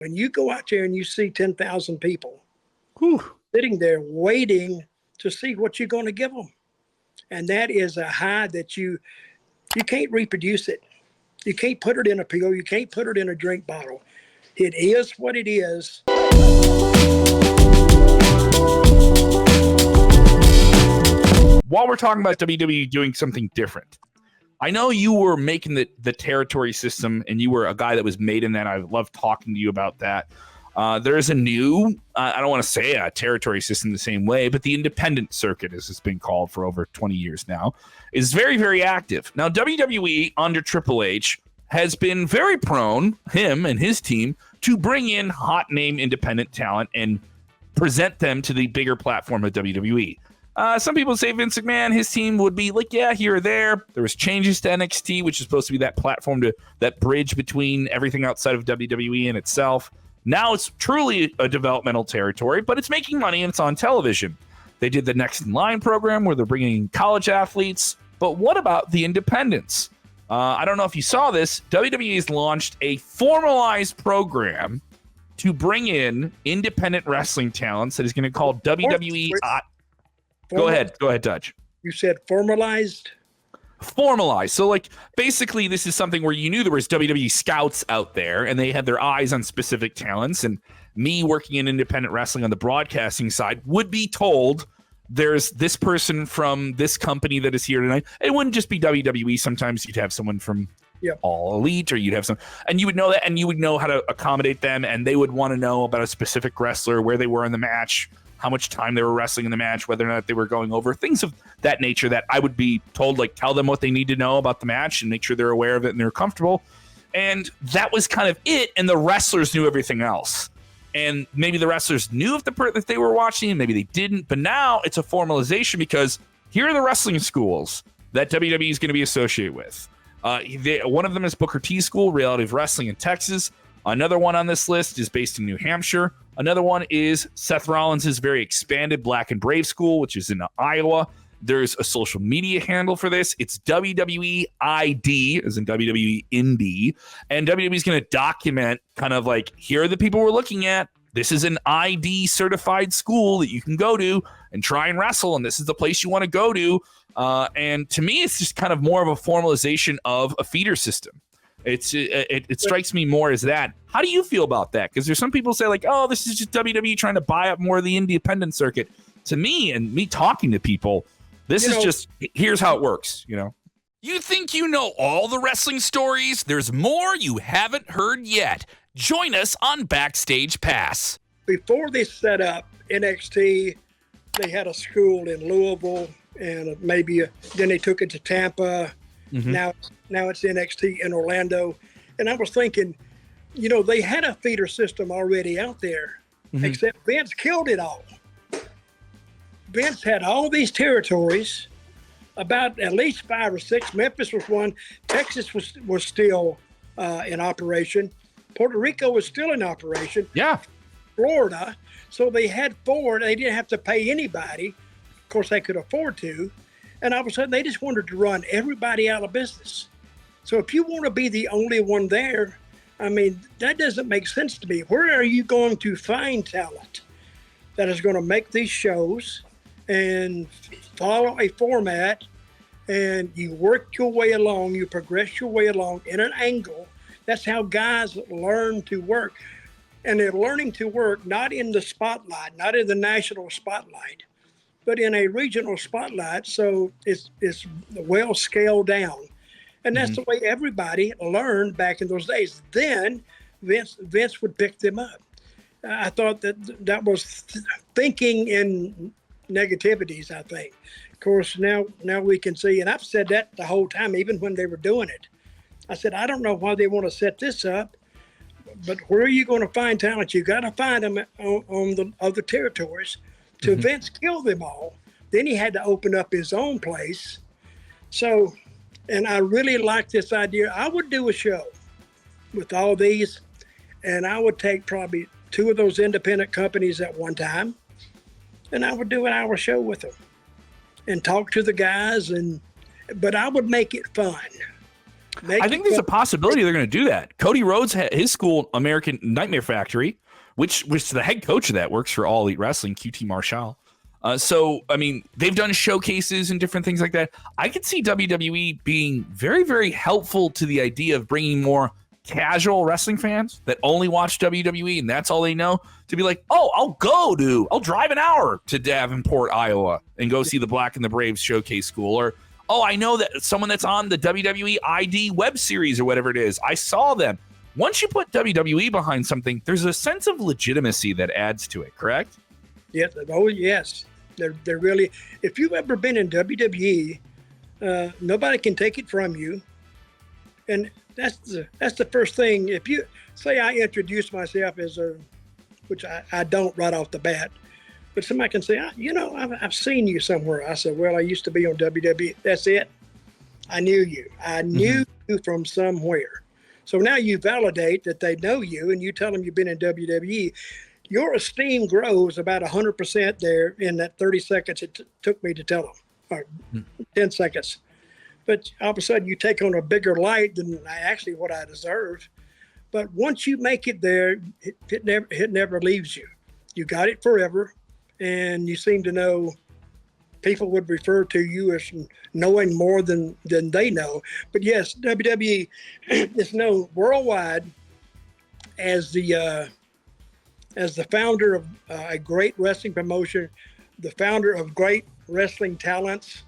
When you go out there and you see 10,000 people Whew. sitting there waiting to see what you're going to give them. And that is a high that you can't reproduce it. You can't put it in a pill. You can't put it in a drink bottle. It is what it is. While we're talking about WWE doing something different, I know you were making the territory system, and you were a guy that was made in that. I love talking to you about that. There's a new, I don't want to say a territory system the same way, but the independent circuit, as it's been called for over 20 years now, is very, very active. Now, WWE under Triple H has been very prone, him and his team, to bring in hot name independent talent and present them to the bigger platform of WWE. Some people say Vince McMahon, his team would be like, yeah, here or there. There was changes to NXT, which is supposed to be that platform, to that bridge between everything outside of WWE and itself. Now it's truly a developmental territory, but it's making money and it's on television. They did the Next in Line program where they're bringing in college athletes. But what about the independents? I don't know if you saw this. WWE has launched a formalized program to bring in independent wrestling talents that is going to call WWE. Go ahead, Dutch. You said formalized? Formalized. So, like, basically, this is something where you knew there was WWE scouts out there, and they had their eyes on specific talents. And me working in independent wrestling on the broadcasting side would be told there's this person from this company that is here tonight. It wouldn't just be WWE. Sometimes you'd have someone from All Elite, or you'd have some, and you would know that, and you would know how to accommodate them, and they would want to know about a specific wrestler, where they were in the match, how much time they were wrestling in the match, whether or not they were going over, things of that nature that I would be told, like, tell them what they need to know about the match and make sure they're aware of it and they're comfortable. And that was kind of it. And the wrestlers knew everything else. And maybe the wrestlers knew if they were watching, maybe they didn't. But now it's a formalization, because here are the wrestling schools that WWE is going to be associated with. One of them is Booker T School, Reality of Wrestling in Texas. Another one on this list is based in New Hampshire. Another one is Seth Rollins' very expanded Black and Brave School, which is in Iowa. There's a social media handle for this. It's WWE ID, as in WWE Indie. And WWE is going to document kind of like, here are the people we're looking at. This is an ID certified school that you can go to and try and wrestle. And this is the place you want to go to. And to me, it's just kind of more of a formalization of a feeder system. It strikes me more as that. How do you feel about that? Because there's some people say, like, oh, this is just WWE trying to buy up more of the independent circuit. To me, and me talking to people, this is just, here's how it works, you know? You think you know all the wrestling stories? There's more you haven't heard yet. Join us on Backstage Pass. Before they set up NXT, they had a school in Louisville, and then they took it to Tampa. Mm-hmm. Now it's NXT in Orlando. And I was thinking, they had a feeder system already out there, except Vince killed it all. Vince had all these territories, about at least 5 or 6. Memphis was one. Texas was still in operation. Puerto Rico was still in operation. Yeah. Florida. So they had 4. They didn't have to pay anybody. Of course, they could afford to. And all of a sudden, they just wanted to run everybody out of business. So if you want to be the only one there, I mean, that doesn't make sense to me. Where are you going to find talent that is going to make these shows and follow a format, and you work your way along, you progress your way along in an angle? That's how guys learn to work. And they're learning to work not in the spotlight, not in the national spotlight, but in a regional spotlight. So it's well scaled down. And that's the way everybody learned back in those days. Then Vince would pick them up. I thought that was thinking in negativities, I think. Of course, now we can see, and I've said that the whole time, even when they were doing it. I said, I don't know why they want to set this up, but where are you going to find talent? You got to find them on the other territories. To Vince killed them all. Then he had to open up his own place. So, and I really like this idea. I would do a show with all these, and I would take probably 2 of those independent companies at one time, and I would do an hour show with them and talk to the guys, but I would make it fun. I think there's a possibility they're going to do that. Cody Rhodes, his school, American Nightmare Factory, which the head coach of that works for All Elite Wrestling, QT Marshall. So, I mean, they've done showcases and different things like that. I could see WWE being very, very helpful to the idea of bringing more casual wrestling fans that only watch WWE and that's all they know to be like, oh, I'll drive an hour to Davenport, Iowa and go see the Black and the Braves showcase school. Or, oh, I know that someone that's on the WWE ID web series or whatever it is. I saw them. Once you put WWE behind something, there's a sense of legitimacy that adds to it, correct? Yes. Oh, yes. They're really, if you've ever been in WWE, nobody can take it from you. And that's the first thing. If you say I introduce myself as which I don't right off the bat, but somebody can say, I've seen you somewhere. I said, well, I used to be on WWE. That's it. I knew you. I knew you from somewhere. So now you validate that they know you and you tell them you've been in WWE. Your esteem grows about 100% there in that 30 seconds it took me to tell them, or 10 seconds. But all of a sudden you take on a bigger light than actually what I deserve. But once you make it there, it never leaves you. You got it forever, and you seem to know. People would refer to you as knowing more than they know. But yes, WWE is known worldwide as the founder of a great wrestling promotion, the founder of great wrestling talents,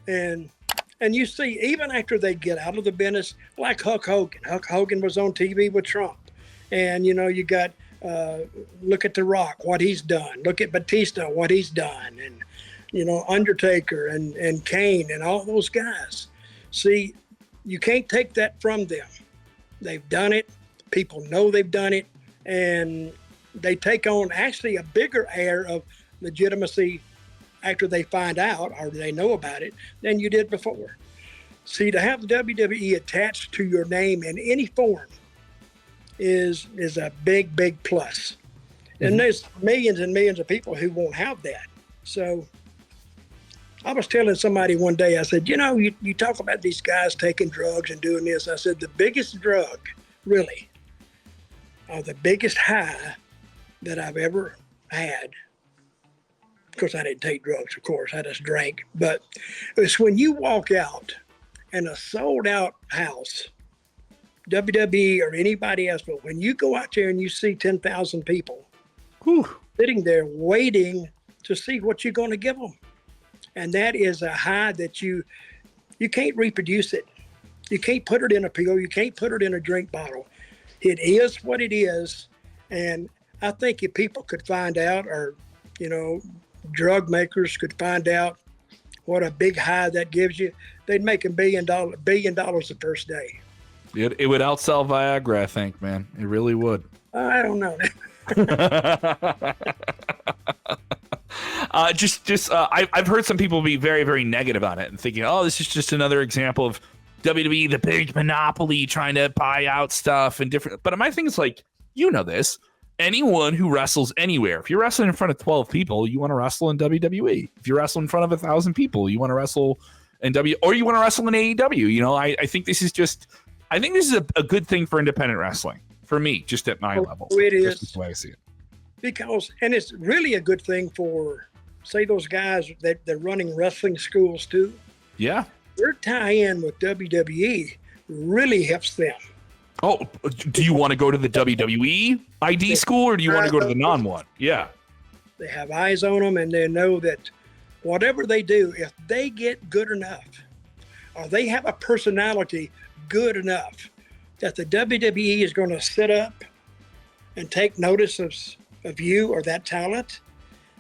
and you see, even after they get out of the business, like Hulk Hogan. Hulk Hogan was on TV with Trump, and you got look at The Rock, what he's done. Look at Batista, what he's done, and Undertaker and Kane and all those guys. See, you can't take that from them. They've done it. People know they've done it, and they take on actually a bigger air of legitimacy after they find out or they know about it than you did before. See, to have the WWE attached to your name in any form is a big, big plus. And there's millions and millions of people who won't have that. So I was telling somebody one day, I said, you talk about these guys taking drugs and doing this. I said, the biggest drug, really, or the biggest high that I've ever had, of course, I didn't take drugs, of course, I just drank, but it's when you walk out in a sold out house, WWE or anybody else, but when you go out there and you see 10,000 people sitting there waiting to see what you're going to give them. And that is a high that you can't reproduce it. You can't put it in a pill. You can't put it in a drink bottle. It is what it is. And I think if people could find out, or, drug makers could find out what a big high that gives you, they'd make $1 billion the first day. It would outsell Viagra, I think, man. It really would. I don't know. I've heard some people be very, very negative on it and thinking, oh, this is just another example of WWE, the big monopoly, trying to buy out stuff and different. But my thing is like, this. Anyone who wrestles anywhere, if you're wrestling in front of 12 people, you want to wrestle in WWE. If you're wrestling in front of 1,000 people, you want to wrestle in or you want to wrestle in AEW. I think this is a good thing for independent wrestling for me, just at my level. It is. That's the way I see it. Because, and it's really a good thing for, say, those guys that they're running wrestling schools too. Yeah. Their tie-in with WWE really helps them. Oh, do you want to go to the WWE ID school, or do you want to go to the non-one? Yeah. They have eyes on them, and they know that whatever they do, if they get good enough, or they have a personality good enough, that the WWE is going to sit up and take notice of you or that talent,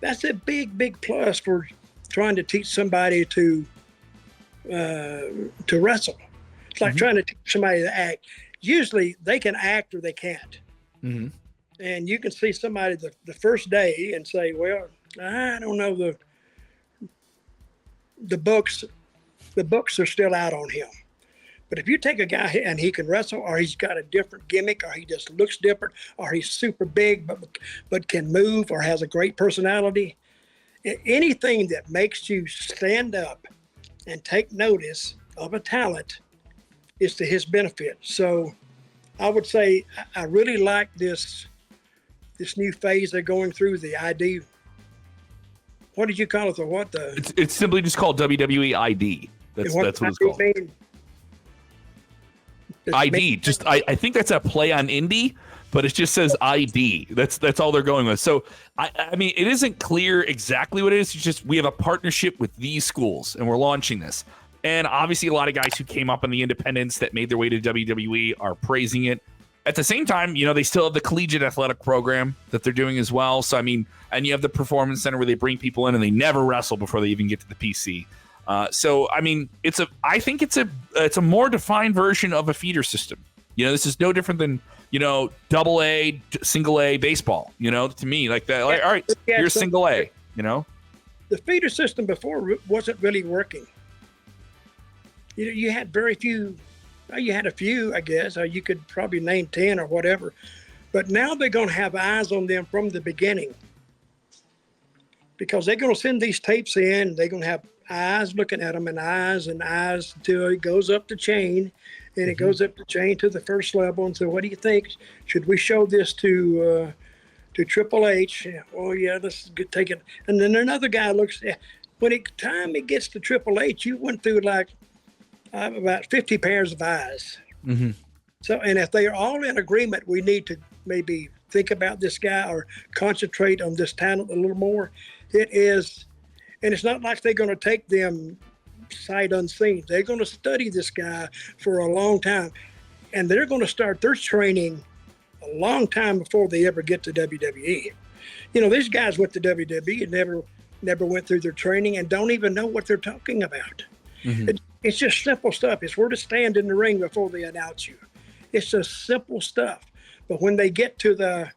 that's a big, big plus for trying to teach somebody to wrestle. It's like trying to teach somebody to act. Usually they can act or they can't. And you can see somebody the first day and say, well, I don't know, the books are still out on him. But if you take a guy and he can wrestle, or he's got a different gimmick, or he just looks different, or he's super big but can move, or has a great personality, anything that makes you stand up and take notice of a talent it's to his benefit. So I would say I really like this new phase they're going through, the ID. What did you call it? The what? It's simply just called WWE ID. That's what it's called. Mean? ID. Just I think that's a play on indie, but it just says ID. That's all they're going with. So I mean, it isn't clear exactly what it is. It's just we have a partnership with these schools, and we're launching this. And obviously, a lot of guys who came up on the independents that made their way to WWE are praising it. At the same time, you know, they still have the collegiate athletic program that they're doing as well. So, I mean, and you have the performance center where they bring people in and they never wrestle before they even get to the PC. So, I mean, I think it's a more defined version of a feeder system. You know, this is no different than, you know, double A, single A baseball, you know, to me, like that. Like, all right, here's single A, you know. The feeder system before wasn't really working. You know, you had very few. Well, you had a few, I guess. You could probably name 10 or whatever. But now they're going to have eyes on them from the beginning, because they're going to send these tapes in. They're going to have eyes looking at them, and eyes until it goes up the chain, and it goes up the chain to the first level. And so, what do you think? Should we show this to Triple H? Yeah, oh yeah, let's take it. And then another guy looks. When it gets to Triple H, you went through like about 50 pairs of eyes. Mm-hmm. So, and if they are all in agreement, we need to maybe think about this guy or concentrate on this talent a little more. It is, and it's not like they're going to take them sight unseen. They're going to study this guy for a long time, and they're going to start their training a long time before they ever get to WWE. You know, these guys went to WWE and never went through their training and don't even know what they're talking about. Mm-hmm. It's just simple stuff. It's where to stand in the ring before they announce you. It's just simple stuff. But when they get to the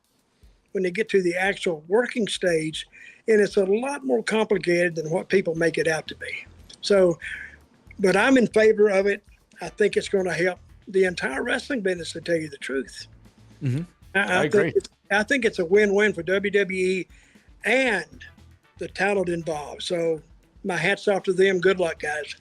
actual working stage, and it's a lot more complicated than what people make it out to be. So, but I'm in favor of it. I think it's going to help the entire wrestling business, to tell you the truth. Mm-hmm. I agree. I think it's a win-win for WWE and the talent involved. So my hat's off to them. Good luck, guys.